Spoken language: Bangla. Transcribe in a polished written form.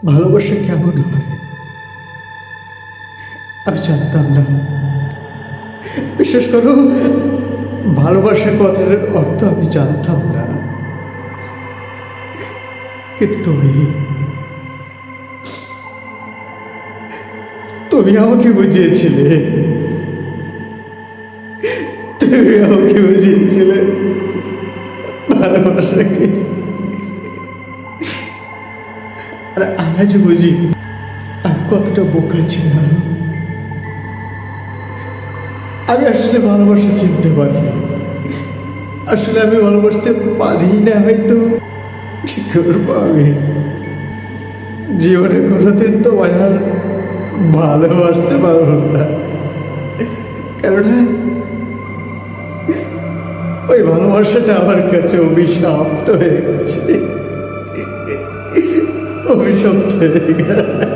ভালোবাসা কেমন হয় আমি জানতাম না। বিশেষ করো, ভালোবাসা কথার অর্থ আমি জানতাম না। কিন্তু তুমি আমাকে বুঝিয়েছিলে। তুমি আমাকে বুঝিয়েছিলে ভালোবাসাকে। আর আজ বুঝি আমি কতটা বোকা ছিলাম। আমি আসলে ভালোবাসা চিনতে পারি। আসলে আমি ভালোবাসতে পারি না হয়তো। কি করবো আমি? জীবনে কোনোদিন তো আর ভালোবাসতে পারবো না, কেননা ওই ভালোবাসাটা আমার কাছে অভিশপ্ত হয়ে গেছে। অভিশপ্ত হয়ে গেছে।